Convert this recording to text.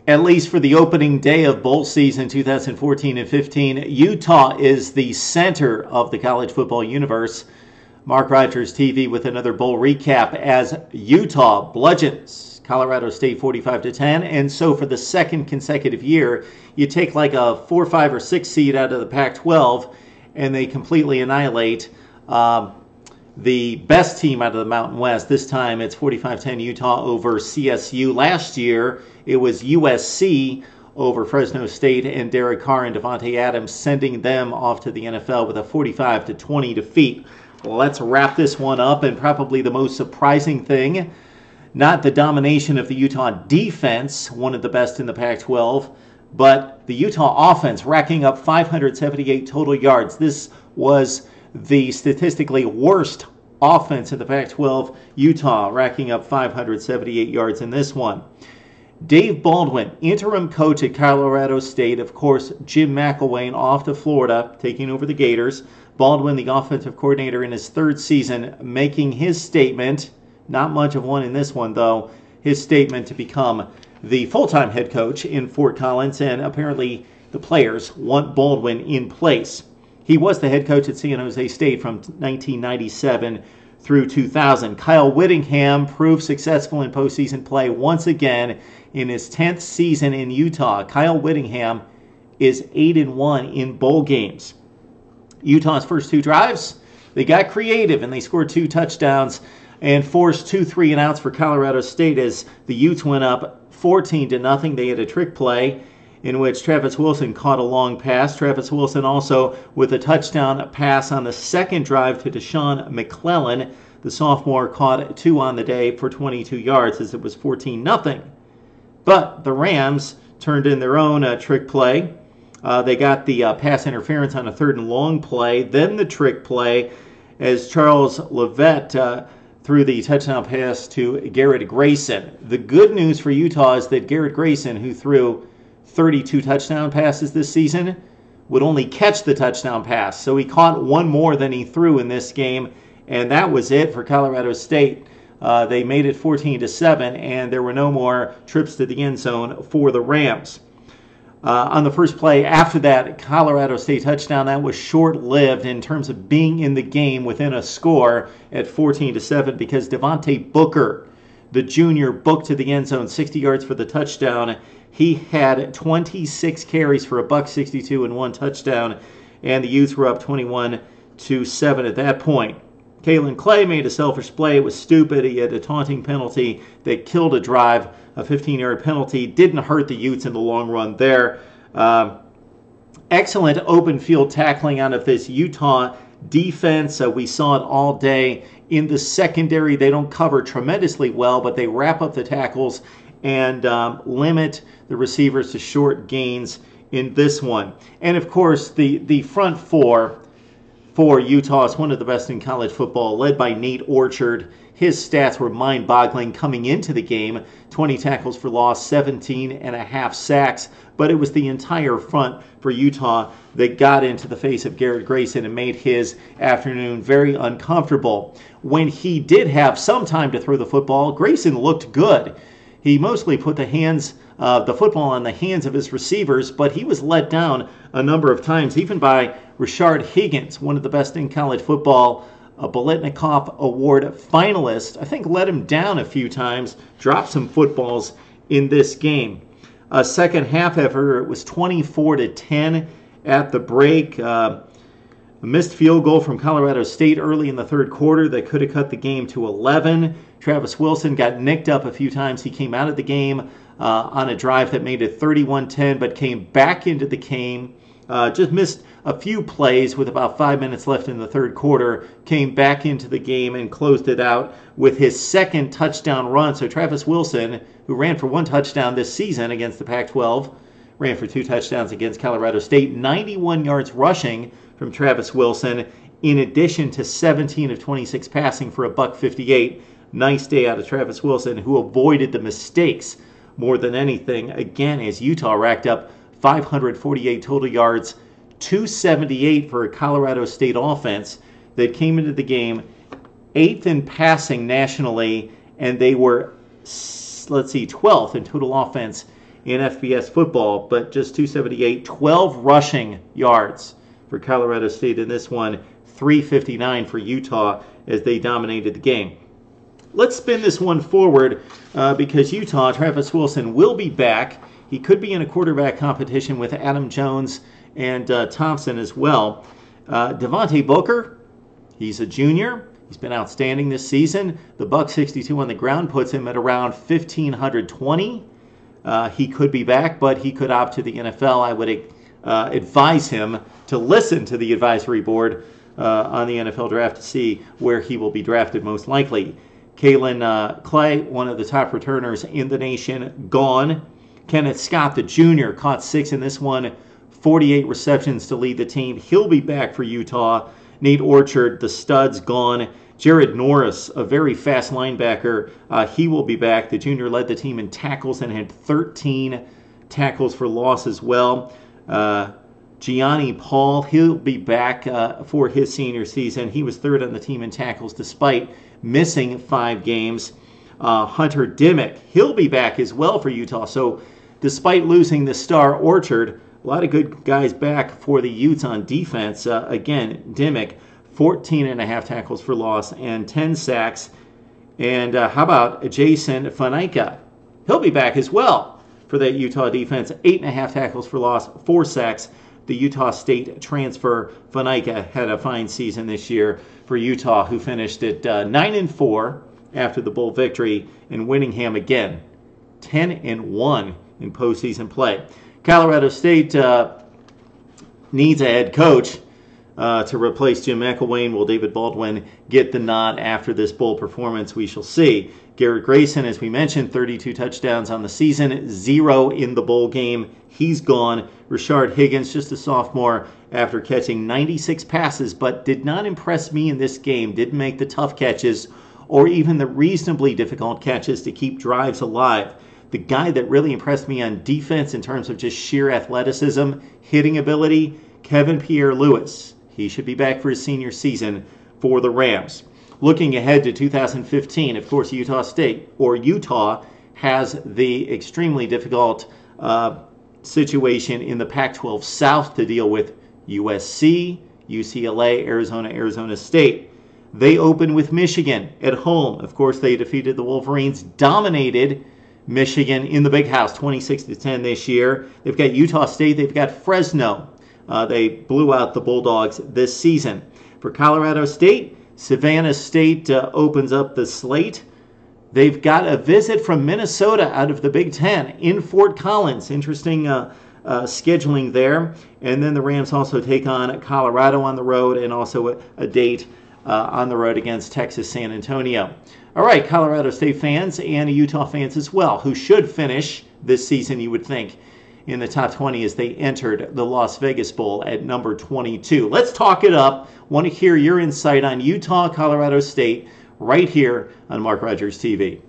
At least for the opening day of bowl season 2014 and 15, Utah is the center of the college football universe. Mark Rogers TV with another bowl recap as Utah bludgeons Colorado State 45-10. And so for the second consecutive year, you take like a 4, 5, or 6 seed out of the Pac-12 and they completely annihilate the best team out of the Mountain West. This time it's 45-10 Utah over CSU. Last year it was USC over Fresno State and Derek Carr and Devontae Adams sending them off to the NFL with a 45-20 defeat. Let's wrap this one up, and probably the most surprising thing, not the domination of the Utah defense, one of the best in the Pac-12, but the Utah offense racking up 578 total yards. This was the statistically worst offense in the Pac-12. Utah racking up 578 yards in this one. Dave Baldwin, interim coach at Colorado State. Of course, Jim McElwain off to Florida, taking over the Gators. Baldwin, the offensive coordinator in his 3rd season, making his statement, not much of one in this one though, his statement to become the full-time head coach in Fort Collins, and apparently the players want Baldwin in place. He was the head coach at San Jose State from 1997 through 2000. Kyle Whittingham proved successful in postseason play once again in his 10th season in Utah. Kyle Whittingham is 8-1 in bowl games. Utah's first 2 drives, they got creative and they scored 2 touchdowns and forced 2 3-and-outs for Colorado State as the Utes went up 14-0. They had a trick play in which Travis Wilson caught a long pass. Travis Wilson also with a touchdown pass on the second drive to Deshaun McClellan. The sophomore caught 2 on the day for 22 yards as it was 14-0. But the Rams turned in their own trick play. They got the pass interference on a 3rd and long play, then the trick play as Charles Levette threw the touchdown pass to Garrett Grayson. The good news for Utah is that Garrett Grayson, who threw 32 touchdown passes this season, would only catch the touchdown pass. So he caught 1 more than he threw in this game, and that was it for Colorado State. They made it 14-7, and there were no more trips to the end zone for the Rams. On the first play after that Colorado State touchdown, that was short-lived in terms of being in the game within a score at 14-7 because Devontae Booker, the junior, booked to the end zone 60 yards for the touchdown. He had 26 carries for $162 and 1 touchdown, and the Utes were up 21-7 at that point. Kaelin Clay made a selfish play. It was stupid. He had a taunting penalty that killed a drive. A 15-yard penalty didn't hurt the Utes in the long run there. Excellent open field tackling out of this Utah defense. We saw it all day. In the secondary, they don't cover tremendously well, but they wrap up the tackles and limit the receivers to short gains in this one. And of course, the front four for Utah is one of the best in college football, led by Nate Orchard. His stats were mind-boggling coming into the game. 20 tackles for loss, 17.5 sacks. But it was the entire front for Utah that got into the face of Garrett Grayson and made his afternoon very uncomfortable. When he did have some time to throw the football, Grayson looked good. He mostly put the football on the hands of his receivers, but he was let down a number of times, even by Rashard Higgins, one of the best in college football, a Biletnikoff Award finalist. I think let him down a few times, dropped some footballs in this game. Second half effort, it was 24-10 at the break. A missed field goal from Colorado State early in the 3rd quarter that could have cut the game to 11. Travis Wilson got nicked up a few times. He came out of the game on a drive that made it 31-10, but came back into the game. Just missed a few plays with about 5 minutes left in the 3rd quarter. Came back into the game and closed it out with his 2nd touchdown run. So Travis Wilson, who ran for 1 touchdown this season against the Pac-12, ran for 2 touchdowns against Colorado State. 91 yards rushing from Travis Wilson, in addition to 17 of 26 passing for $158. Nice day out of Travis Wilson, who avoided the mistakes more than anything. Again, as Utah racked up 548 total yards, 278 for a Colorado State offense that came into the game 8th in passing nationally, and they were, 12th in total offense in FBS football, but just 278, 12 rushing yards for Colorado State in this one, 359 for Utah as they dominated the game. Let's spin this one forward because Utah, Travis Wilson, will be back. He could be in a quarterback competition with Adam Jones and Thompson as well. Devontae Booker, he's a junior. He's been outstanding this season. The $162 on the ground puts him at around 1,520. He could be back, but he could opt to the NFL. I would advise him to listen to the advisory board on the NFL draft to see where he will be drafted most likely. Kaelin Clay, one of the top returners in the nation, gone. Kenneth Scott, the junior, caught 6 in this one, 48 receptions to lead the team. He'll be back for Utah. Nate Orchard, the stud's gone. Jared Norris, a very fast linebacker, he will be back. The junior led the team in tackles and had 13 tackles for loss as well. Gianni Paul, he'll be back for his senior season. He was third on the team in tackles despite missing 5 games. Hunter Dimmick, he'll be back as well for Utah. So despite losing the star Orchard, a lot of good guys back for the Utes on defense. Again, Dimmick, 14.5 tackles for loss and 10 sacks. And how about Jason Faneca? He'll be back as well for that Utah defense. 8.5 tackles for loss, 4 sacks. The Utah State transfer, Faneca, had a fine season this year for Utah, who finished at 9-4 after the bowl victory, and Winningham again, 10-1 in postseason play. Colorado State needs a head coach to replace Jim McElwain. Will David Baldwin get the nod after this bowl performance? We shall see. Garrett Grayson, as we mentioned, 32 touchdowns on the season, 0 in the bowl game. He's gone. Rashard Higgins, just a sophomore, after catching 96 passes, but did not impress me in this game. Didn't make the tough catches or even the reasonably difficult catches to keep drives alive. The guy that really impressed me on defense in terms of just sheer athleticism, hitting ability, Kevin Pierre-Louis. He should be back for his senior season for the Rams. Looking ahead to 2015, of course, Utah has the extremely difficult situation in the Pac-12 South to deal with. USC, UCLA, Arizona State. They open with Michigan at home. Of course, they defeated the Wolverines, dominated Michigan in the Big House, 26-10 this year. They've got Utah State. They've got Fresno. They blew out the Bulldogs this season. For Colorado State, Savannah State opens up the slate. They've got a visit from Minnesota out of the Big Ten in Fort Collins. Interesting scheduling there. And then the Rams also take on Colorado on the road and also a date on the road against Texas San Antonio. All right, Colorado State fans and Utah fans as well, who should finish this season, you would think, in the top 20 as they entered the Las Vegas Bowl at number 22. Let's talk it up. Want to hear your insight on Utah, Colorado State, right here on Mark Rogers TV.